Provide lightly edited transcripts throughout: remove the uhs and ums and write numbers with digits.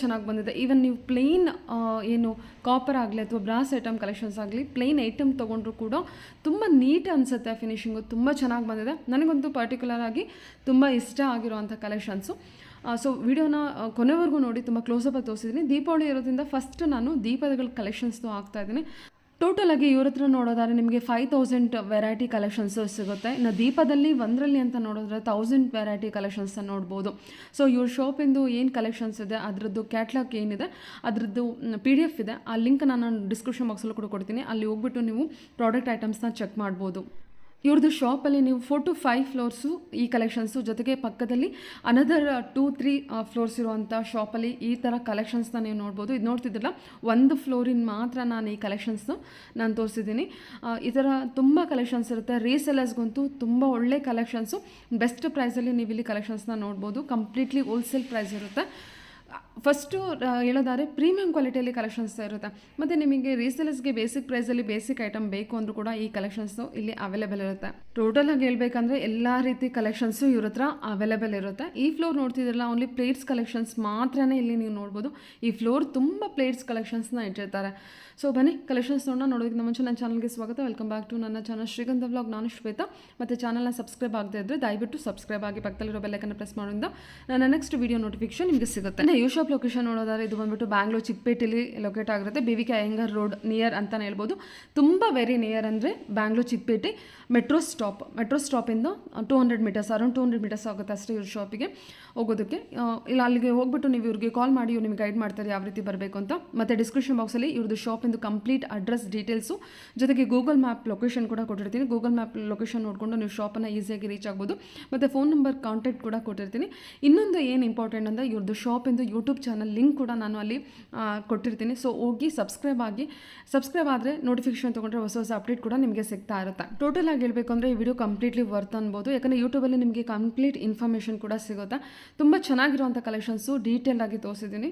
ಚೆನ್ನಾಗಿ ಬಂದಿದೆ. ಈವನ್ ನೀವು ಪ್ಲೇನ್ ಏನು ಕಾಪರ್ ಆಗಲಿ ಅಥವಾ ಬ್ರಾಸ್ ಐಟಮ್ ಕಲೆಕ್ಷನ್ಸ್ ಆಗಲಿ ಪ್ಲೇನ್ ಐಟಮ್ ತೊಗೊಂಡ್ರು ಕೂಡ ತುಂಬ ನೀಟ್ ಅನಿಸುತ್ತೆ. ಫಿನಿಶಿಂಗು ತುಂಬ ಚೆನ್ನಾಗಿ ಬಂದಿದೆ. ನನಗಂತೂ ಪರ್ಟಿಕ್ಯುಲರ್ ಆಗಿ ತುಂಬ ಇಷ್ಟ ಆಗಿರುವಂಥ ಕಲೆಕ್ಷನ್ಸು. ಸೊ ವಿಡಿಯೋನ ಕೊನೆವರೆಗೂ ನೋಡಿ, ತುಂಬ ಕ್ಲೋಸಪ್ ತೋರಿಸಿದ್ದೀನಿ. ದೀಪಾವಳಿ ಇರೋದ್ರಿಂದ ಫಸ್ಟ್ ನಾನು ದೀಪಗಳ ಕಲೆಕ್ಷನ್ಸ್ದು ಹಾಕ್ತಾಯಿದ್ದೀನಿ. ಟೋಟಲಾಗಿ ಇವ್ರ ಹತ್ರ ನೋಡೋದಾದ್ರೆ ನಿಮಗೆ 5000 ವೆರೈಟಿ ಕಲೆಕ್ಷನ್ಸು ಸಿಗುತ್ತೆ. ಇನ್ನು ದೀಪದಲ್ಲಿ ಒಂದರಲ್ಲಿ ಅಂತ ನೋಡಿದ್ರೆ 1000 ವೆರೈಟಿ ಕಲೆಕ್ಷನ್ಸ್ನ ನೋಡ್ಬೋದು. ಸೊ ಇವ್ರ ಶಾಪಿಂದು ಏನು ಕಲೆಕ್ಷನ್ಸ್ ಇದೆ ಅದರದ್ದು ಕ್ಯಾಟ್ಲಾಗ್ ಏನಿದೆ ಅದರದ್ದು PDF ಇದೆ. ಆ ಲಿಂಕ್ ನಾನು ಡಿಸ್ಕ್ರಿಪ್ಷನ್ ಬಾಕ್ಸಲ್ಲೂ ಕೂಡ ಕೊಡ್ತೀನಿ. ಅಲ್ಲಿ ಹೋಗ್ಬಿಟ್ಟು ನೀವು ಪ್ರಾಡಕ್ಟ್ ಐಟಮ್ಸ್ನ ಚೆಕ್ ಮಾಡ್ಬೋದು. ಇವ್ರದ್ದು ಶಾಪಲ್ಲಿ ನೀವು 4 to 5 ಫ್ಲೋರ್ಸು ಈ ಕಲೆಕ್ಷನ್ಸು, ಜೊತೆಗೆ ಪಕ್ಕದಲ್ಲಿ ಅನದರ್ 2-3 ಫ್ಲೋರ್ಸ್ ಇರುವಂಥ ಶಾಪಲ್ಲಿ ಈ ಥರ ಕಲೆಕ್ಷನ್ಸ್ನ ನೀವು ನೋಡ್ಬೋದು. ಇದು ನೋಡ್ತಿದ್ದಿಲ್ಲ, ಒಂದು ಫ್ಲೋರಿನ ಮಾತ್ರ ನಾನು ಈ ಕಲೆಕ್ಷನ್ಸ್ನ ನಾನು ತೋರಿಸಿದ್ದೀನಿ. ಈ ಥರ ತುಂಬ ಕಲೆಕ್ಷನ್ಸ್ ಇರುತ್ತೆ. ರೀಸೆಲರ್ಸ್ಗಂತೂ ತುಂಬ ಒಳ್ಳೆ ಕಲೆಕ್ಷನ್ಸು, ಬೆಸ್ಟ್ ಪ್ರೈಸಲ್ಲಿ ನೀವು ಇಲ್ಲಿ ಕಲೆಕ್ಷನ್ಸ್ನ ನೋಡ್ಬೋದು. ಕಂಪ್ಲೀಟ್ಲಿ ಹೋಲ್ಸೇಲ್ ಪ್ರೈಸ್ ಇರುತ್ತೆ. ಫಸ್ಟು ಹೇಳೋದಾದ್ರೆ ಪ್ರೀಮಿಯಂ ಕ್ವಾಲಿಟಿಯಲ್ಲಿ ಕಲೆಕ್ಷನ್ಸ್ ಇರುತ್ತೆ. ಮತ್ತು ನಿಮಗೆ ರೀಸೇಲರ್ಸ್ಗೆ ಬೇಸಿಕ್ ಪ್ರೈಸಲ್ಲಿ ಬೇಸಿಕ್ ಐಟಮ್ ಬೇಕು ಅಂದರೂ ಕೂಡ ಈ ಕಲೆಕ್ಷನ್ಸು ಇಲ್ಲಿ ಅವೈಲೇಬಲ್ ಇರುತ್ತೆ. ಟೋಟಲಾಗಿ ಹೇಳ್ಬೇಕಂದ್ರೆ ಎಲ್ಲ ರೀತಿ ಕಲೆಕ್ಷನ್ಸು ಇವ್ರ ಹತ್ರ ಅವೈಲೇಬಲ್ ಇರುತ್ತೆ. ಈ ಫ್ಲೋರ್ ನೋಡ್ತಿದ್ರಲ್ಲ, ಓನ್ಲಿ ಪ್ಲೇಟ್ಸ್ ಕಲೆಕ್ಷನ್ಸ್ ಮಾತ್ರನೇ ಇಲ್ಲಿ ನೀವು ನೋಡ್ಬೋದು. ಈ ಫ್ಲೋರ್ ತುಂಬ ಪ್ಲೇಟ್ಸ್ ಕಲೆಕ್ಷನ್ಸ್ನ ಇಟ್ಟಿರ್ತಾರೆ. ಸೊ ಬನ್ನಿ ಕಲೆಕ್ಷನ್ಸ್ ನೋಡೋದಕ್ಕೆ ಮುಂಚೆ ನನ್ನ ಚಾನಲ್ಗೆ ಸ್ವಾಗತ. ವೆಲ್ಕಮ್ ಬ್ಯಾಕ್ ಟು ನನ್ನ ಚಾನಲ್ ಶ್ರೀಗಂಧ ವ್ಲಾಗ್. ನಾನು ಶ್ವೇತಾ. ಮತ್ತು ಚಾನಲ್ನ ಸಬ್ಸ್ಕ್ರೈಬ್ ಆಗದೆ ಇದ್ದರೆ ದಯವಿಟ್ಟು ಸಬ್ಸ್ಕ್ರೈಬ್ ಆಗಿ ಪಕ್ಕದಲ್ಲಿರೋ ಬೆಲ್ಲೈಕನ್ನ ಪ್ರೆಸ್ ಮಾಡೋದ್ರಿಂದ ನನ್ನ ನೆಕ್ಸ್ಟ್ ವೀಡಿಯೋ ನೋಟಿಫಿಕೇಶನ್ ನಿಮಗೆ ಸಿಗುತ್ತೆ. ಯು ಶಾಪ್ ಲೊಕೇಶನ್ ನೋಡೋದಾದ್ರೆ ಇದು ಬಂದ್ಬಿಟ್ಟು ಬ್ಯಾಂಗ್ಳೂರ್ ಚಿಕ್ಕಪೇಟೆಯಲ್ಲಿ ಲೊಕೇಟ್ ಆಗಿರುತ್ತೆ. BVK ಅಯ್ಯಂಗಾರ್ ರೋಡ್ ನಿಯರ್ ಅಂತಲೇ ಹೇಳ್ಬೋದು. ತುಂಬ ವೆರಿ ನಿಯರ್ ಅಂದರೆ ಬ್ಯಾಂಗ್ಳೂರ್ ಚಿಕ್ಕಪೇಟೆ ಮೆಟ್ರೋ ಸ್ಟಾಪಿಂದ 200 ಮೀಟರ್ಸ್, ಅರೌಂಡ್ 200 ಮೀಟರ್ಸ್ ಆಗುತ್ತೆ ಅಷ್ಟೇ ಇವ್ರ ಶಾಪಿಗೆ ಹೋಗೋದಕ್ಕೆ. ಇಲ್ಲ ಅಲ್ಲಿಗೆ ಹೋಗ್ಬಿಟ್ಟು ನೀವು ಇವ್ರಿಗೆ ಕಾಲ್ ಮಾಡಿ ಇವ್ರು ನಿಮ್ಗೆ ಗೈಡ್ ಮಾಡ್ತಾರೆ ಯಾವ ರೀತಿ ಬರಬೇಕು ಅಂತ. ಮತ್ತು ಡಿಸ್ಕ್ರಿಪ್ಷನ್ ಬಾಕ್ಸಲ್ಲಿ ಇವ್ರದ್ದು ಶಾಪಿಂದು ಕಂಪ್ಲೀಟ್ ಅಡ್ರೆಸ್ ಡೀಟೇಲ್ಸು ಜೊತೆಗೆ ಗೂಗಲ್ ಮ್ಯಾಪ್ ಲೊಕೇಶನ್ ಕೂಡ ಕೊಟ್ಟಿರ್ತೀನಿ. ಗೂಗಲ್ ಮ್ಯಾಪ್ ಲೊಕೇಶನ್ ನೋಡಿಕೊಂಡು ನೀವು ಶಾಪನ್ನು ಈಸಿಯಾಗಿ ರೀಚ್ ಆಗ್ಬೋದು. ಮತ್ತು ಫೋನ್ ನಂಬರ್ ಕಾಂಟ್ಯಾಕ್ಟ್ ಕೂಡ ಕೊಟ್ಟಿರ್ತೀನಿ. ಇನ್ನೊಂದು ಏನು ಇಂಪಾರ್ಟೆಂಟ್ ಅಂದರೆ ಇವ್ರದ್ದು ಶಾಪಿಂದು ಯೂಟ್ಯೂಬ್ ಚಾನಲ್ ಲಿಂಕ್ ಕೂಡ ನಾನು ಅಲ್ಲಿ ಕೊಟ್ಟಿರ್ತೀನಿ. ಸೊ ಹೋಗಿ ಸಬ್ಸ್ಕ್ರೈಬ್ ಆದರೆ ನೋಟಿಫಿಕೇಶನ್ ತೊಗೊಂಡ್ರೆ ಹೊಸ ಅಪ್ಡೇಟ್ ಕೂಡ ನಿಮಗೆ ಸಿಗ್ತಾ ಇರುತ್ತೆ. ಟೋಟಲ್ ಆಗಿ ಹೇಳಬೇಕು ಅಂದರೆ ಈ ವಿಡಿಯೋ ಕಂಪ್ಲೀಟ್ಲಿ ವರ್ತ್ ಅನ್ಬೋದು. ಯಾಕಂದರೆ ಯೂಟ್ಯೂಬಲ್ಲಿ ನಿಮಗೆ ಕಂಪ್ಲೀಟ್ ಇನ್ಫಾರ್ಮೇಷನ್ ಕೂಡ ಸಿಗುತ್ತೆ. ತುಂಬ ಚೆನ್ನಾಗಿರುವಂಥ ಕಲೆಕ್ಷನ್ಸು ಡೀಟೇಲ್ ಆಗಿ ತೋರಿಸಿದ್ದೀನಿ.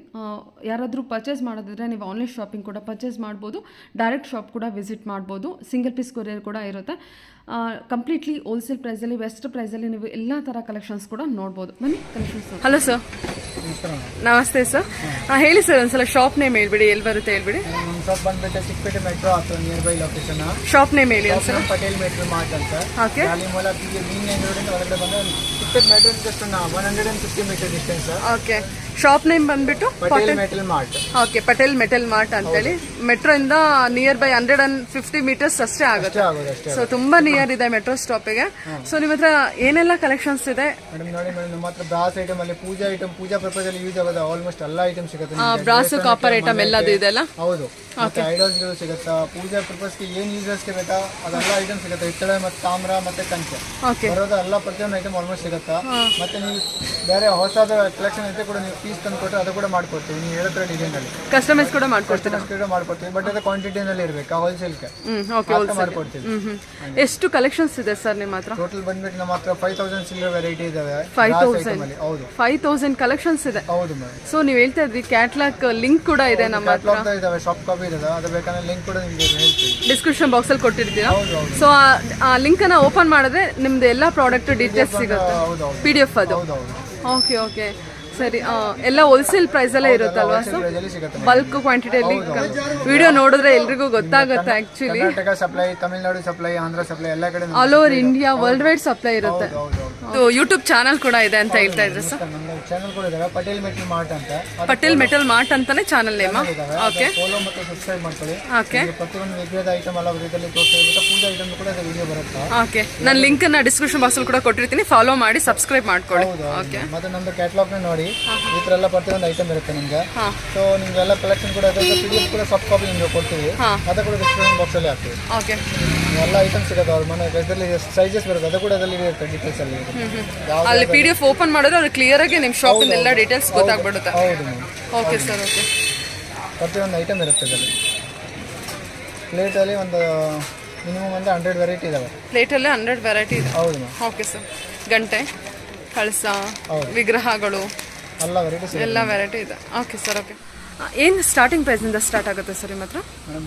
ಯಾರಾದರೂ ಪರ್ಚೇಸ್ ಮಾಡೋದಿದ್ರೆ ನೀವು ಆನ್ಲೈನ್ ಶಾಪಿಂಗ್ ಕೂಡ ಪರ್ಚೇಸ್ ಮಾಡ್ಬೋದು. ಡೈರೆಕ್ಟ್ ಶಾಪ್ ಕೂಡ ವಿಸಿಟ್ ಮಾಡ್ಬೋದು. ಸಿಂಗಲ್ ಪೀಸ್ ಕೊರಿಯರ್ ಕೂಡ ಇರುತ್ತೆ. ಕಂಪ್ಲೀಟ್ಲಿ ಹೋಲ್ಸೇಲ್ ಪ್ರೈಸಲ್ಲಿ ಬೆಸ್ಟ್ ಪ್ರೈಸಲ್ಲಿ ನೀವು ಎಲ್ಲ ಥರ ಕಲೆಕ್ಷನ್ಸ್ ಕೂಡ ನೋಡ್ಬೋದು. ಬನ್ನಿ ಕಲೆಕ್ಷನ್ಸ್. ಹಲೋ ಸರ್, ನಮಸ್ತೆ ಸರ್. ಹೇಳಿ ಸರ್, ಒಂದ್ಸಲ ಶಾಪ್ ನೇಮ್ ಹೇಳ್ಬಿಡಿ, ಎಲ್ಲಿ ಬರುತ್ತೆ ಹೇಳ್ಬಿಡಿ. ನಮ್ಮ ಶಾಪ್ ಬಂದ್ಬಿಟ್ಟು ಚಿಕ್ಕಪೇಟೆ ಮೆಟ್ರೋ ಹತ್ರ near by location. Shop name ಹೇಳಿ ಸರ್. ಪಟೇಲ್ ಮೆಟ್ರೋ ಮಾರ್ಟ್ ಅಂತ. ಓಕೆ. ಅಲ್ಲಿ ಮೂಲ ಮೀನ್ ರೋಡಿಂದ ಹೊರಗಡೆ ಬಂದ್ರೆ Chickpet metro just 150 meter distance. Okay. Shop name ಬಂದ್ಬಿಟ್ಟು Patel metal mart. Okay, Patel metal mart ಅಂತೇಳಿ. ಮೆಟ್ರೋ ಇಂದ ನಿಯರ್ ಬೈ 150 ಮೀಟರ್ಸ್ ಅಷ್ಟೇ ಆಗುತ್ತೆ. ಸೊ ತುಂಬಾ ನಿಯರ್ ಇದೆ ಮೆಟ್ರೋ ಸ್ಟಾಪಿಗೆ. ಸೊ ನಿಮ್ಮ ಹತ್ರ ಏನೆಲ್ಲ ಕಲೆಕ್ಷನ್ಸ್ ಇದೆ ಮೇಡಮ್? ನೋಡಿ ಮೇಡಮ್, ನಮ್ಮ ಹತ್ರ ಬ್ರಾಸ್ ಐಟಮ್ ಅಲ್ಲಿ ಪೂಜಾ ಪರ್ಪಸ್ ಅಲ್ಲಿ ಯೂಸ್ ಆಗೋದು ಆಲ್ಮೋಸ್ಟ್ ಎಲ್ಲ ಐಟಮ್ ಸಿಗುತ್ತೆ. ಬ್ರಾಸ್ ಕಾಪರ್ ಐಟಮ್ ಎಲ್ಲದು ಇದೆಲ್ಲ. ಹೌದು, ಮತ್ತೆ ಐಡಲ್ಸ್ ಗಳು ಸಿಗುತ್ತಾ, ಪೂಜಾ ಪರ್ಪಸ್ ಗೆ ಏನ್ ಯೂಸರ್ಸ್ ಗೆ ಬೇಕಾ ಅದೆಲ್ಲ ಐಟಮ್ ಸಿಗುತ್ತೆ. ಹಿತ್ತಳೆ ಮತ್ತೆ ತಾಮ್ರ ಮತ್ತೆ ಕಂಚೆ ಬರೋದು ಎಲ್ಲ ಪ್ರತಿಯೊಂದು ಐಟಮ್ ಆಲ್ಮೋಸ್ಟ್ ಸಿಗುತ್ತಾ. ಮತ್ತೆ ನೀವು ಬೇರೆ ಹೊಸದ ಕಲೆಕ್ಷನ್ ಐತೆ ಕೂಡ ನೀವು ಪೀಸ್ ತಂದು ಕೊಟ್ಟರೆ ಅದು ಕೂಡ ಮಾಡ್ಕೊಡ್ತೀವಿ. ನೀವು ಹೇಳಿದ್ರೆ ಡಿಸೈನ್ ಅಲ್ಲಿ ಕಸ್ಟಮೈಸ್ ಕೂಡ ಮಾಡ್ಕೊಡ್ತೀವಿ. ಬಟ್ ಅದು ಕ್ವಾಂಟಿಟಿನಲ್ಲಿ ಇರಬೇಕು, ಹೋಲ್ಸೇಲ್ಗೆ ಮಾಡ್ಕೊಡ್ತೀವಿ. ಎಷ್ಟು ಕಲೆಕ್ಷನ್ಸ್ ಇದೆ ಸರ್ ನಿಮ್ಮ ಹತ್ರ? ಟೋಟಲ್ ಬಂದ್ಬಿಟ್ಟು ನಮ್ಮ ಹತ್ರ 5000 ಸಿಲ್ವರ್ ವೆರೈಟಿ ಇದಾವೆ. 5000 ಕಲೆಕ್ಷನ್ಸ್ ಇದೆ. ಹೌದು ಮೇಡಮ್. ಸೊ ನೀವು ಹೇಳ್ತಾ ಇದ್ರಿ ಕ್ಯಾಟ್ಲಾಗ್ ಲಿಂಕ್ ಕೂಡ ಇದೆ ನಮ್ಮ ಹತ್ರ. ಇದಾವೆ, ಶಾಪ್ ಕಾಪಿ ಇದೆ. ಅದು ಬೇಕಾದ್ರೆ ಲಿಂಕ್ ಕೂಡ ನಿಮಗೆ ಹೇಳ್ತೀವಿ, ಡಿಸ್ಕ್ರಿಪ್ಷನ್ ಬಾಕ್ಸ್ ಅಲ್ಲಿ ಕೊಟ್ಟಿರ್ತೀರಾ. ಸೊ ಆ ಲಿಂಕ್ ಅನ್ನ ಓಪನ್ ಮಾಡಿದ್ರೆ ನಿಮ್ದು ಎಲ್ಲಾ ಪ್ರಾಡಕ್ಟ್ ಡೀಟೇಲ್ಸ್ ಸಿಗುತ್ತೆ. PDF ಅದು. ಓಕೆ ಓಕೆ, ಸರಿ. ಎಲ್ಲ ಹೋಲ್ಸೇಲ್ ಪ್ರೈಸ್ ಅಲ್ಲೇ ಇರುತ್ತಲ್ವಾ ಸರ್? ಬಲ್ಕ್ ಕ್ವಾಂಟಿಟಿಯಲ್ಲಿ ವಿಡಿಯೋ ನೋಡಿದ್ರೆ ಎಲ್ರಿಗೂ ಗೊತ್ತಾಗುತ್ತೆ. Actually Karnataka supply, Tamil Nadu supply, Andhra supply ಎಲ್ಲ ಕಡೆ all over India world wide supply ಇರುತ್ತೆ. ಯೂಟ್ಯೂಬ್ ಚಾನಲ್ ಕೂಡ ಇದೆ ಅಂತ ಹೇಳ್ತಾ ಇದ್ರೆ ಸರ್? ಚಾನಲ್ ಕೂಡ ಇದೆ, ಪಟೇಲ್ ಮೆಟಲ್ ಮಾರ್ಟ್ ಅಂತ. ಪಟೇಲ್ ಮೆಟಲ್ ಮಾರ್ಟ್ ಅಂತಾನೆ ಚಾನಲ್ ನೇಮ್. ಓಕೆ, ಫಾಲೋ ಮತ್ತೆ ಸಬ್ಸ್ಕ್ರೈಬ್ ಮಾಡ್ಕೊಳ್ಳಿ. ಓಕೆ. ಪ್ರತಿಯೊಂದು ವಿಧದ ಐಟಮ್ ಎಲ್ಲ ರೀತಿಯಲ್ಲಿ ತೋರಿಸ್ತಾ ಪೂಜಾ ಐಟಮ್ ಕೂಡ ವಿಡಿಯೋ ಬರುತ್ತೆ. ಓಕೆ, ನಾನು ಲಿಂಕ್ ಅನ್ನ ಡಿಸ್ಕ್ರಿಪ್ಷನ್ ಬಾಕ್ಸ್ ಅಲ್ಲಿ ಕೂಡ ಕೊಟ್ಟಿರ್ತೀನಿ. ಫಾಲೋ ಮಾಡಿ ಸಬ್ಸ್ಕ್ರೈಬ್ ಮಾಡ್ಕೊಳ್ಳಿ. ಓಕೆ. ಮತ್ತೆ ನಮ್ದು ಕ್ಯಾಟಲಾಗ್ ನ ನೋಡಿ, ಈ ತರ ಎಲ್ಲ ಪ್ರತಿಯೊಂದು ಐಟಮ್ ಇರುತ್ತೆ ನಿಮ್ಗೆ. ಸೊ ನಿಮ್ಗೆಲ್ಲ ಕಲೆಕ್ಷನ್ ಕೂಡ PDF ಕೂಡ ಸಾಫ್ಟ್ ಕಾಪಿ ನಿಮ್ಗೆ ಕೊಡ್ತೀವಿ. ಅದು ಕೂಡ ಡಿಸ್ಕ್ರಿಪ್ಷನ್ ಬಾಕ್ಸ್ ಅಲ್ಲಿ ಹಾಕ್ತೀವಿ. ಓಕೆ. ಎಲ್ಲ ಐಟಮ್ ಸಿಗುತ್ತೆ. ಅವ್ರ ಮನೆ ಇದರಲ್ಲಿ ಸೈಜಸ್ ಬರುತ್ತೆ, ಅದು ಕೂಡ ಅದರಲ್ಲಿ ಇರುತ್ತೆ ಡೀಟೇಲ್ಸ್ ಅಲ್ಲಿ. ಅಲ್ಲಿ PDF ಓಪನ್ ಮಾಡಿದ್ರೆ ಅದು ಕ್ಲಿಯರ್ ಆಗಿ ನಿಮ್ಮ ಶಾಪ್ ಇಂದ ಎಲ್ಲ ಡೀಟೇಲ್ಸ್ ಗೊತ್ತಾಗ್ಬಿಡುತ್ತೆ. ಹೌದು ಮ್ಯಾಮ್. Okay sir. ಓಕೆ. ಪ್ರತಿಯೊಂದು ಐಟಮ್ ಇರುತ್ತೆ ಇದರಲ್ಲಿ. ಪ್ಲೇಟ್ ಅಲ್ಲಿ ಒಂದು ಮಿನಿಮಮ್ ಒಂದು 100 ವೆರೈಟಿ ಇದಾವೆ. ಪ್ಲೇಟ್ ಅಲ್ಲಿ 100 ವೆರೈಟಿ ಇದೆ. ಹೌದು ಮ್ಯಾಮ್. Okay sir. ಗಂಟೆ, ಕಳಸ, ವಿಗ್ರಹಗಳು ಎಲ್ಲ ವೆರೈಟಿ ಇದೆ. Okay sir. ಓಕೆ. ಏನು ಸ್ಟಾರ್ಟಿಂಗ್ ಪ್ರೈಸ್ನಿಂದ ಸ್ಟಾರ್ಟ್ ಆಗುತ್ತೆ ಸರ್ ನಿಮ್ಮ ಹತ್ರ?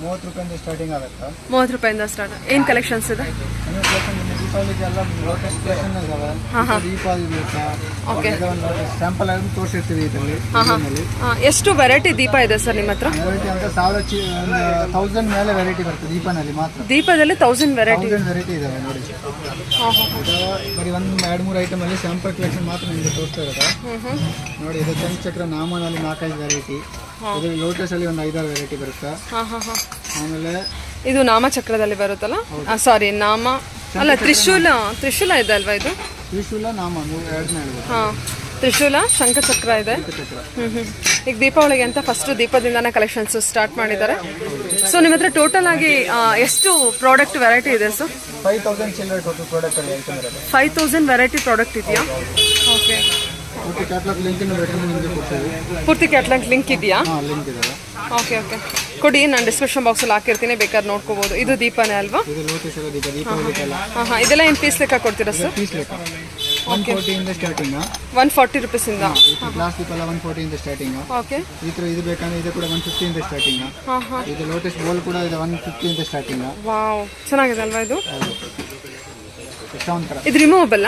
30 ರೂಪಾಯಿಂದ ಸ್ಟಾರ್ಟಿಂಗ್ ಆಗುತ್ತೆ. 30 ರೂಪಾಯಿಂದ ಸ್ಟಾರ್ಟ್. ಏನು ಕಲೆಕ್ಷನ್ಸ್ ಇದೆ? ದೀಪಾವಳಿಗೆಲ್ಲ ಲೋಟಸ್ ಕಲೆಕ್ಷನ್ ಇದಾವೆ. ದೀಪಾವಳಿ ಬೇಕಾ ಸ್ಯಾಂಪಲ್ ಆಗಿ ತೋರಿಸಿರ್ತೀವಿ ಇದರಲ್ಲಿ. ಎಷ್ಟು ವೆರೈಟಿ ದೀಪ ಇದೆ ಸರ್ ನಿಮ್ಮ ಹತ್ರ? ವೆರೈಟಿ ಅಂತ 1000 ಮೇಲೆ ವೆರೈಟಿ ಬರ್ತದೆ ದೀಪನಲ್ಲಿ ಮಾತ್ರ. ದೀಪದಲ್ಲಿ 1000 ವೆರೈಟಿ ಇದಾವೆ ನೋಡಿ. ಬರೀ 1-2-3 ಐಟಮ್ ಅಲ್ಲಿ ಸ್ಯಾಂಪಲ್ ಕಲೆಕ್ಷನ್ ಮಾತ್ರ ನಿಮಗೆ ತೋರಿಸ್ತಾ ಇರೋದು ನೋಡಿ. ಇದು ಚಂಚಕ್ರ ನಾಮನಲ್ಲಿ 4-5 ವೆರೈಟಿ. ಇದು ಲೋಟಸ್ ಅಲ್ಲಿ ಒಂದು 5-6 ವೆರೈಟಿ ಬರುತ್ತೆ. ಆಮೇಲೆ ಇದು ನಾಮಚಕ್ರದಲ್ಲಿ ಬರುತ್ತಲ್ಲ, ಸಾರಿ ನಾಮ ಅಲ್ಲ ತ್ರಿಶೂಲ ಇದೆ ಅಲ್ವಾ ಇದು? ತ್ರಿಶೂಲ ನಾಮ ತ್ರಿಶೂಲ ಶಂಖಚಕ್ರ ಇದೆ. ಈಗ ದೀಪಾವಳಿಗೆ ಅಂತ ಫಸ್ಟ್ ದೀಪದಿಂದಾನೇ ಕಲೆಕ್ಷನ್ಸ್ ಸ್ಟಾರ್ಟ್ ಮಾಡಿದ್ದಾರೆ. ಸೊ ನಿಮ್ಮ ಹತ್ರ ಟೋಟಲ್ ಆಗಿ ಎಷ್ಟು ಪ್ರಾಡಕ್ಟ್ ವೆರೈಟಿ ಇದೆ ಸರ್? 5000 ಚಿಲ್ಲರೆ ಟೋಟಲ್ ಪ್ರಾಡಕ್ಟ್ ಅಲ್ಲಿ ಐಟಮ್ ಇರುತ್ತೆ. 5000 ವೆರೈಟಿ ಪ್ರಾಡಕ್ಟ್ ಇದೆಯಾ? ಓಕೆ. ಪೂರ್ತಿ ಕ್ಯಾಟಲಾಗ್ ಲಿಂಕ್ ನಿಮಗೆ ಕೊಡ್ತೀವಿ. ಪೂರ್ತಿ ಕ್ಯಾಟಲಾಗ್ ಲಿಂಕ್ ಇದೆಯಾ? ಲಿಂಕ್ ಇದೆ. ಓಕೆ ಓಕೆ ಕೊಡಿ, ನಾನು ಡಿಸ್ಕ್ರಿಪ್ಷನ್ ಬಾಕ್ಸಲ್ಲಿ ಹಾಕಿರ್ತೀನಿ, ಬೇಕಾದ್ರೆ ನೋಡ್ಕೋಬಹುದು. ಇದು ದೀಪನೇ ಅಲ್ವಾ? ಇದು ಲೋಟಸ್ ಎಲ್ಲ ದೀಪ ದೀಪಾವಳಿಗೆಲ್ಲ. ಇದೆಲ್ಲ ಏನು ಪೀಸ್ ಲೆಕ್ಕ ಕೊಡ್ತೀರಾ ಸರ್? ಪೀಸ್ ಲೆಕ್ಕ 140 ಇಂದ ಸ್ಟಾರ್ಟಿಂಗ್. 140 ರೂಪೀಸಿಂದ. ಗ್ಲಾಸ್ ದೀಪ ಎಲ್ಲ 140 ಇಂದ ಸ್ಟಾರ್ಟಿಂಗ್. ಓಕೆ. ಈ ಥರ ಇದು ಬೇಕಂದ್ರೆ ಇದು ಕೂಡ 150 ಇಂದ ಸ್ಟಾರ್ಟಿಂಗ್. ಇದು ಲೋಟಸ್ ಬೋಲ್ ಕೂಡ ಇದೆ 150 ಇಂದ ಸ್ಟಾರ್ಟಿಂಗ್. ವಾವ್, ಚೆನ್ನಾಗಿದೆ ಅಲ್ವಾ ಇದು? ಒಂಥರ ಇದು ರಿಮೂವಬಲ್?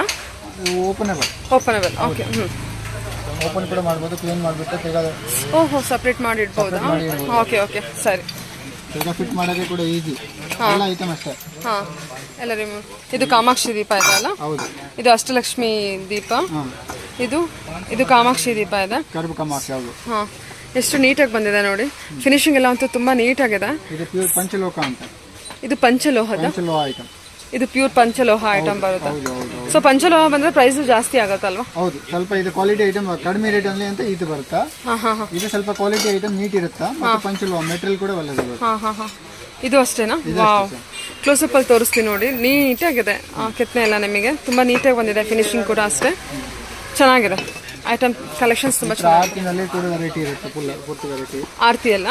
ಓಪನಬಲ್. ಓಕೆ. ಓಪನ್ ಕೂಡ ಮಾಡ್ಬೋದು, ಕ್ಲೀನ್ ಮಾಡಿಬಿಟ್ಟು ತೆಗೆದು. ಓಹೋ, ಸಪ್ರೇಟ್ ಮಾಡಿ ಇಡ್ಬೋದಾ? ಓಕೆ ಸರಿ. ಈಗ ಫಿಟ್ ಮಾಡೋಕ್ಕೆ ಕೂಡ ಈಸಿ. ಎಲ್ಲ ಐಟಮ್ ಅಷ್ಟೇ. ಎಲ್ಲ ರಿಮೂವ್. ಇದು ಕಾಮಾಕ್ಷಿ ದೀಪ ಇದೆ ಅಲ್ಲ? ಹೌದು. ಇದು ಅಷ್ಟಲಕ್ಷ್ಮಿ ದೀಪ. ಇದು ಕಾಮಾಕ್ಷಿ ದೀಪ ಇದೆ. ಕರ್ಬು ಕಾಮಾಕ್ಷಿ. ಹೌದು. ಎಷ್ಟು ನೀಟಾಗಿ ಬಂದಿದೆ ನೋಡಿ. ಫಿನಿಶಿಂಗ್ ಎಲ್ಲ ಅಂತೂ ತುಂಬಾ ನೀಟಾಗಿದೆ. ಇದು ಪ್ಯೂರ್ ಪಂಚಲೋಹ ಅಂತ. ಇದು ಪಂಚಲೋಹ ಐಟಮ್. ಇದು ಪ್ಯೂರ್ ಪಂಚಲೋಹ ಐಟಮ್ ಬರುತ್ತೆ. ಸೊ ಪಂಚಲೋಹ ಬಂದ್ರೆ ಪ್ರೈಸ್ ಜಾಸ್ತಿ ಆಗುತ್ತಲ್ವಾ? ಹೌದು, ಸ್ವಲ್ಪ ಇದು ಕ್ವಾಲಿಟಿ ಐಟಮ್ ಕಡಿಮೆ ರೇಟ್ ಅಲ್ಲಿ ಅಂತ ಇದು ಬರುತ್ತಾ. ಇದು ಸ್ವಲ್ಪ ಕ್ವಾಲಿಟಿ ಐಟಮ್ ನೀಟ್ ಇರುತ್ತಾ. ಮತ್ತೆ ಪಂಚಲೋಹ ಮೆಟೀರಿಯಲ್ ಕೂಡ ಒಳ್ಳೆದಿರುತ್ತೆ. ಇದು ಅಷ್ಟೇನಾ? ವಾವ್, ಕ್ಲೋಸಪ್ ಅಲ್ಲಿ ತೋರಿಸ್ತೀನಿ ನೋಡಿ. ನೀಟಾಗಿದೆ ಕೆತ್ತನೆ ಎಲ್ಲ, ನಿಮಗೆ ತುಂಬಾ ನೀಟಾಗಿ ಬಂದಿದೆ. ಫಿನಿಶಿಂಗ್ ಕೂಡ ಅಷ್ಟೇ ಚೆನ್ನಾಗಿದೆ. ಐಟಮ್ ಕಲೆಕ್ಷನ್ಸ್ ತುಂಬಾ ಚೆನ್ನಾಗಿ ಕೂಡ ವೆರೈಟಿ ಇರುತ್ತೆ. ಪೂರ್ತಿ ವೆರೈಟಿ. ಆರತಿ ಎಲ್ಲ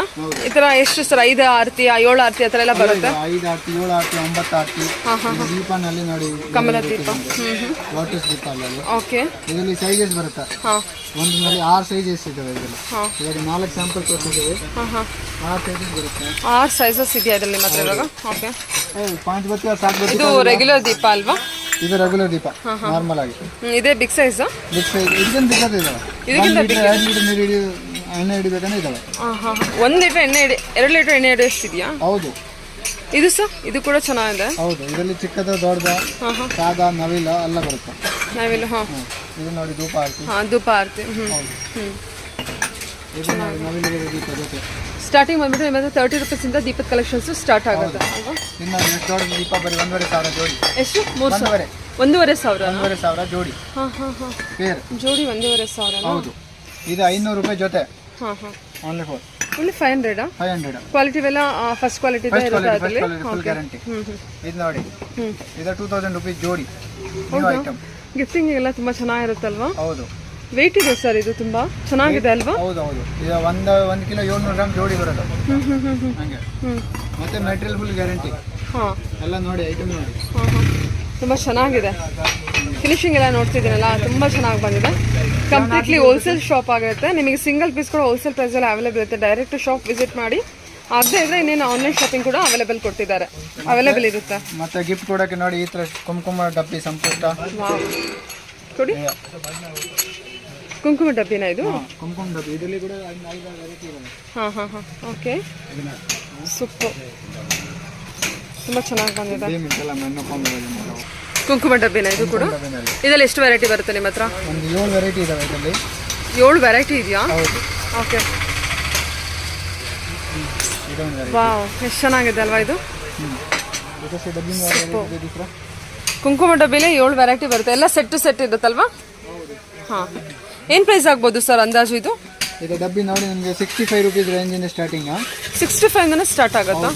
ಈ ತರ ಎಷ್ಟು ಸರ್? 5 ಆರತಿ 7 ಆರತಿ ಆ ಥರ ಎಲ್ಲ ಬರುತ್ತೆ? 5 ಆರತಿ 7 ಆರತಿ 9 ಆರತಿ. ದೀಪನಲ್ಲಿ ನೋಡಿ ಕಮಲ ದೀಪ, ಲೋಟಸ್ ದೀಪ ಅಲ್ಲಿ. ಓಕೆ. ಇದರಲ್ಲಿ ಸೈಜಸ್ ಬರುತ್ತೆ. ಒಂದರಲ್ಲಿ 6 ಸೈಜಸ್ ಇದಾವೆ. ಇದರಲ್ಲಿ ಇವಾಗ 4 ಸ್ಯಾಂಪಲ್ ತೋರಿಸಿದ್ದೀವಿ. 6 ಸೈಜಸ್ ಬರುತ್ತೆ. 6 ಸೈಜಸ್ ಇದೆಯಾ ಇದರಲ್ಲಿ ಮಾತ್ರ ಇವಾಗ? ಓಕೆ. 5 ಬತ್ತಿ ಸಾಕು. ಇದು ರೆಗ್ಯುಲರ್ ದೀಪ ಅಲ್ವಾ? ಇದು ರೆಗ್ಯುಲರ್ ದೀಪ ನಾರ್ಮಲ್ ಆಗಿ. ಇದೇ ಬಿಗ್ ಸೈಜ್? ಬಿಗ್ ಸೈಜ್ ಇದಕ್ಕಿಂತ ಬಿಗ್ ಇದಾವೆ. 2 ಲೀಟರ್ ನೀರು ಎಣ್ಣೆ ಹಿಡಿಬೇಕಂದ್ರೆ ಇದಾವೆ. 1 ಲೀಟರ್ ಎಣ್ಣೆ 2 ಲೀಟರ್ ಎಣ್ಣೆ ಹಿಡಿಯೋಷ್ಟಿದೆಯಾ? ಹೌದು. ಇದು ಸರ್, ಇದು ಕೂಡ ಚೆನ್ನಾಗಿದೆ. ಹೌದು, ಇದರಲ್ಲಿ ಚಿಕ್ಕದ ದೊಡ್ಡದ ಸಾದಾ ನವಿಲ ಎಲ್ಲ ಬರುತ್ತೆ. ನವಿಲು. ಇದು ನೋಡಿ ಧೂಪ ಆರತಿ. ಧೂಪ ಆರತಿ. ಇದು ನೋಡಿ ನವಿಲು ದೀಪ ಜೊತೆ. ಸ್ಟಾರ್ಟಿಂಗ್ ಬಂದ್ಬಿಟ್ಟು ನಿಮ್ಮದು 30 ರೂಪೀಸಿಂದ ದೀಪದ ಕಲೆಕ್ಷನ್ಸ್ ಸ್ಟಾರ್ಟ್ ಆಗುತ್ತೆ ಅಲ್ವಾ? ಇನ್ನು ಎಷ್ಟು ದೊಡ್ಡ ದೀಪ ಬರೀ 1,500 ಜೋಡಿ. ಎಷ್ಟು? 1,500 1,500 ಜೋಡಿ. ಪೇರ್ ಜೋಡಿ 1,500. ಹೌದು. ಇದು 500 ರೂಪಾಯಿ ಜೊತೆ. ಓನ್ಲಿ 500. ಕ್ವಾಲಿಟಿ ಎಲ್ಲ ಫಸ್ಟ್ ಕ್ವಾಲಿಟಿ ಇದೆ ಅದರಲ್ಲಿ. Full guarantee. ಇದು ನೋಡಿ, ಇದು 2000 ರೂಪಾಯಿ ಜೋಡಿ. ಐಟಮ್ ಗಿಫ್ಟಿಂಗ್ ಎಲ್ಲ ತುಂಬಾ ಚೆನ್ನಾಗಿರುತ್ತಲ್ವಾ? ಹೌದು. ವೆಯ್ಟ್ ಇದೆ ಸರ್, ಇದು ತುಂಬಾ ಚೆನ್ನಾಗಿದೆ ಅಲ್ವಾ? ಹೌದು. ಇದು 1 ಕಿಲೋ 700 ಗ್ರಾಮ್ ಜೋಡಿ ಬರೋದು ಹಂಗೆ. ಮತ್ತೆ ಮೆಟೀರಿಯಲ್ ಫುಲ್ ಗ್ಯಾರಂಟಿ. ಎಲ್ಲ ನೋಡಿ ಐಟಮ್ ನೋಡಿ, ತುಂಬಾ ಚೆನ್ನಾಗಿದೆ. ಫಿನಿಶಿಂಗ್ ಎಲ್ಲ ನೋಡ್ತಿದ್ದೀನಲ್ಲ, ತುಂಬಾ ಚೆನ್ನಾಗಿ ಬಂದಿದೆ. ಕಂಪ್ಲೀಟ್ಲಿ ಹೋಲ್ಸೇಲ್ ಶಾಪ್ ಆಗಿರುತ್ತೆ. ನಿಮಗೆ ಸಿಂಗಲ್ ಪೀಸ್ ಕೂಡ ಹೋಲ್ಸೇಲ್ ಪ್ರೈಸ್ ಅಲ್ಲಿ ಅವೈಲೇಬಲ್ ಇರುತ್ತೆ. ಡೈರೆಕ್ಟ್ ಶಾಪ್ ವಿಸಿಟ್ ಮಾಡಿ. ಆಗದೆ ಇದ್ರೆ ಇನ್ನೇನು ಆನ್ಲೈನ್ ಶಾಪಿಂಗ್ ಕೂಡ ಅವೈಲೇಬಲ್ ಇರುತ್ತೆ. ಮತ್ತೆ ಗಿಫ್ಟ್ ಕೊಡೋಕೆ ನೋಡಿ ಈ ತರ ಕುಂಕುಮ ಡಬ್ಬಿ ಸಂಪುಟ ಕೊಡಿ. ಕುಂಕುಮ ಡಬ್ಬಿನ ಇದು? ಕುಂಕುಮ ಡಬ್ಬಿ. ಇದರಲ್ಲಿ ಕೂಡ 5 ವೆರೈಟಿ ಇದೆ. ಓಕೆ. ಸೂಪರ್, ತುಂಬಾ ಚೆನ್ನಾಗಿ ಬಂದಿದೆ. ಕುಂಕುಮ ಡಬ್ಬಿನ ಇದು ಕೂಡ? ಇದರಲ್ಲಿ ಎಷ್ಟು ವೆರೈಟಿ ಬರುತ್ತೆ ನಿಮ್ಮ ಹತ್ರ? ಒಂದು 7 ವೆರೈಟಿ ಇದಾವೆ. ಇದರಲ್ಲಿ 7 ವೆರೈಟಿ ಇದೆಯಾ? ಹೌದು. ಓಕೆ. ವಾವ್, ಎಷ್ಟು ಚೆನ್ನಾಗಿದೆ ಅಲ್ವಾ ಇದು? ಕುಂಕುಮ ಡಬ್ಬಿಲಿ 7 ವೆರೈಟಿ ಬರುತ್ತೆ. ಎಲ್ಲ ಸೆಟ್ ಇರುತ್ತಲ್ವಾ? ಏನು ಪ್ರೈಸ್ ಆಗ್ಬೋದು ಸರ್ ಅಂದಾಜು ಇದು? ಇದು ಡಬ್ಬಿ ನೋಡಿ ನಿಮಗೆ 65 ರೂಪೀಸ್ ರೇಂಜಿಂದ ಸ್ಟಾರ್ಟಿಂಗ್. 65 ಸ್ಟಾರ್ಟ್ ಆಗುತ್ತಾ?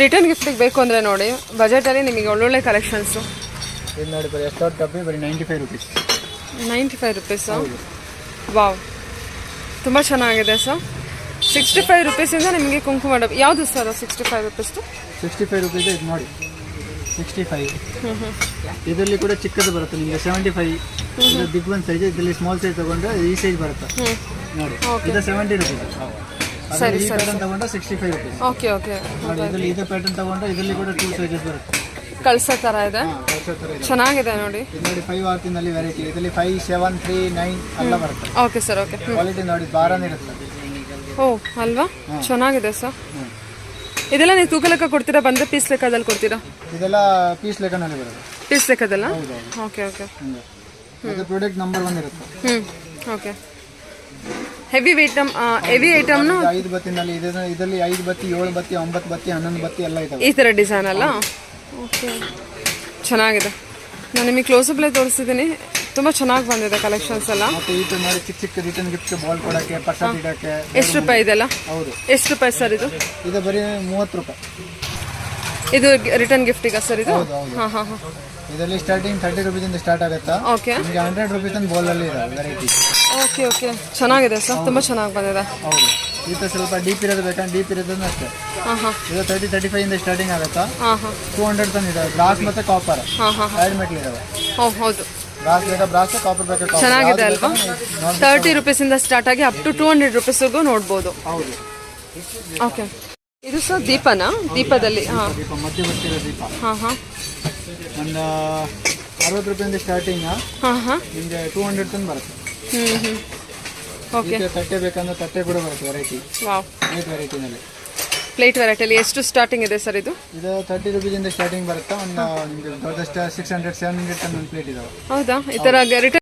ರಿಟರ್ನ್ ಗಿಫ್ಟಿಗೆ ಬೇಕು ಅಂದರೆ ನೋಡಿ, ಬಜೆಟಲ್ಲಿ ನಿಮಗೆ ಒಳ್ಳೊಳ್ಳೆ ಕಲೆಕ್ಷನ್ಸು. ಇದು ನೋಡಿ ಬರೀ ಎಷ್ಟು ಡಬ್ಬಿ ಬರೀ 95 ರೂಪೀಸ್. 95 ರೂಪೀಸಾ? ವಾವ್, ತುಂಬ ಚೆನ್ನಾಗಿದೆ ಸರ್. 65 ರೂಪೀಸಿಂದ ನಿಮಗೆ ಕುಂಕುಮ ಡಬ್ಬಿ ಯಾವುದು ಸರ್? 65 ರೂಪೀಸ್ದು? 65 ರೂಪೀಸ್ ಇದು ನೋಡಿ 65. ಇದರಲ್ಲಿ ಕೂಡ ಚಿಕ್ಕದು ಬರುತ್ತೆ ನಿಮಗೆ 75. ಇದು ಬಿಗ್ ಒನ್ ಸೈಜ್. ಇದರಲ್ಲಿ ಸ್ಮಾಲ್ ಸೈಜ್ ತಗೊಂಡ್ರೆ ಈ ಸೈಜ್ ಬರುತ್ತೆ ನೋಡಿ. ಇದು 70 ರೂಪೀಸ್. ಈ ಪ್ಯಾಟರ್ನ್ ತಗೊಂಡ್ರೆ 65 ರೂಪೀಸ್. Okay okay. ನೋಡಿ, ಇದರಲ್ಲಿ ಇದೇ ಪ್ಯಾಟರ್ನ್ ತಗೊಂಡ್ರೆ ಇದರಲ್ಲಿ ಕೂಡ 2 ಸೈಜಸ್ ಬರುತ್ತೆ. ಕಳ್ಸೋ ಥರ ಇದೆ, ಕಳ್ಸೋ ಥರ ಇದೆ. ಚೆನ್ನಾಗಿದೆ ನೋಡಿ. ಇದು ನೋಡಿ 5 ಆರ್ತಿನಲ್ಲಿ ವೆರೈಟಿ, ಇದರಲ್ಲಿ 5, 7, 3, 9 ಎಲ್ಲ ಬರುತ್ತೆ. Okay sir, okay. ಕ್ವಾಲಿಟಿ ನೋಡಿ ಭಾರನೇ ಇರುತ್ತೆ. ಓ ಅಲ್ವಾ, ಚೆನ್ನಾಗಿದೆ ಸರ್. ಇದೆಲ್ಲ ನೀವು ತೂಕ ಲೆಕ್ಕ ಕೊಡ್ತೀರಾ, ಬಂದರೆ ಪೀಸ್ ಲೆಕ್ಕದಲ್ಲಿ ಕೊಡ್ತೀರಾ? ಇದೆಲ್ಲ ಪೀಸ್ ಲೆಕ್ಕನಲ್ಲಿ ಬರುತ್ತೆ. ಪೀಸ್ ಲೆಕ್ಕದಲ್ಲ? Okay okay. ಇದು ಪ್ರಾಡಕ್ಟ್ ನಂಬರ್ 1 ಇರುತ್ತೆ. ಓಕೆ. ಹೆವಿ ಐಟಮ್ನು 5 ಬತ್ತಿನಲ್ಲಿ ಇದರಲ್ಲಿ 5 ಬತ್ತಿ, 7 ಬತ್ತಿ, 9 ಬತ್ತಿ, 11 ಬತ್ತಿ ಎಲ್ಲ ಇದಾವೆ. ಈ ಥರ ಡಿಸೈನ್ ಅಲ್ಲ? ಓಕೆ, ಚೆನ್ನಾಗಿದೆ. ನಾನು ನಿಮಗೆ ಕ್ಲೋಸಪ್ಲೇ ತೋರಿಸಿದ್ದೀನಿ, ತುಂಬ ಚೆನ್ನಾಗಿ ಬಂದಿದೆ ಕಲೆಕ್ಷನ್ಸ್ ಎಲ್ಲ. ಮತ್ತೆ ಈ ತರ ನೋಡಿ ಚಿಕ್ಕ ಚಿಕ್ಕ ರಿಟರ್ನ್ ಗಿಫ್ಟ್ ಬಾಲ್ ಕೊಡಕ್ಕೆ, ಪರ್ಸೆಂಟ್ ಇಡಕ್ಕೆ. ಎಷ್ಟು ರೂಪಾಯಿ ಇದೆಲ್ಲ? ಹೌದು. ಎಷ್ಟು ರೂಪಾಯಿ ಸರ್ ಇದು? ಇದು ಬರೀ 30 ರೂಪಾಯಿ. ಇದು ರಿಟರ್ನ್ ಗಿಫ್ಟಿಗ ಸರ್ ಇದು? ಹಾಂ ಹಾಂ ಹಾಂ. ಇದರಲ್ಲಿ ಸ್ಟಾರ್ಟಿಂಗ್ 30 ರೂಪೀಸಿಂದ ಸ್ಟಾರ್ಟ್ ಆಗುತ್ತಾ. ಓಕೆ. ನಿಮಗೆ 100 ರೂಪೀಸ್ ಬಾಲ್ ಅಲ್ಲಿ ಇದೆ ವೆರೈಟಿ. ಓಕೆ ಓಕೆ, ಚೆನ್ನಾಗಿದೆ ಸರ್, ತುಂಬ ಚೆನ್ನಾಗಿ ಬಂದಿದೆ. ಹೌದು. ಇದು ಸ್ವಲ್ಪ ಡೀಪ್ ಇರೋದು ಬೇಕಂದ್ರೆ ಡೀಪ್ ಇರೋದನ್ನ ಅಷ್ಟೇ. ಹಾಂ ಹಾಂ. ಇದು 30-35 ಇಂದ ಸ್ಟಾರ್ಟಿಂಗ್ ಆಗುತ್ತಾ. ಹಾಂ ಹಾಂ. 200 ತನಕ ಇದೆ. ಬ್ರಾಸ್ ಮತ್ತೆ ಕಾಪರ್ ಹಾಂ ಹಾಂ. ಎರಡು ಮೆಟ್ಲ್ ಇದಾವೆ. ಹೌದು. ಬ್ರಾಸ್ ಬೇಕಾ ಬ್ರಾಸ್, ಕಾಪರ್ ಬೇಕಾ ಕಾಪರ್. ಚೆನ್ನಾಗಿದೆ ಅಲ್ವಾ? 30 ರೂಪೀಸಿಂದ ಸ್ಟಾರ್ಟ್ ಆಗಿ ಅಪ್ ಟು 200 ರೂಪೀಸ್ವರೆಗೂ ನೋಡ್ಬೋದು. ಹೌದು. ಓಕೆ. ಇದು ಸರ್ ದೀಪನಾ? ದೀಪದಲ್ಲಿ ಹಾಂ, ದೀಪ ಮಧ್ಯೆ ಬರ್ತಿರೋ ದೀಪ. ಹಾಂ ಹಾಂ. ಒಂದು 60 ರೂಪಾಯಿಂದ ಸ್ಟಾರ್ಟಿಂಗ್ ಹಾಂ ಹಾಂ. ನಿಮಗೆ 200 ತನಕ ಬರುತ್ತೆ. ಓಕೆ. ಈಗ ತಟ್ಟೆ ಬೇಕಂದ್ರೆ ತಟ್ಟೆ ಕೂಡ ಬರುತ್ತೆ ವೆರೈಟಿ. ವಾವ್. ಪ್ಲೇಟ್ ವೆರೈಟಿನಲ್ಲಿ. ಪ್ಲೇಟ್ ವೆರೈಟಿಯಲ್ಲಿ ಎಷ್ಟು ಸ್ಟಾರ್ಟಿಂಗ್ ಇದೆ ಸರ್ ಇದು? ಇದು 30 ರೂಪೀಸಿಂದ ಸ್ಟಾರ್ಟಿಂಗ್ ಬರುತ್ತೆ. ಒಂದು ನಿಮಗೆ ದೊಡ್ಡಷ್ಟು 600-700 ತನಕ ಒಂದು ಪ್ಲೇಟ್ ಇದಾವೆ. ಹೌದಾ? ಈ ಥರ ರಿಟರ್ನ್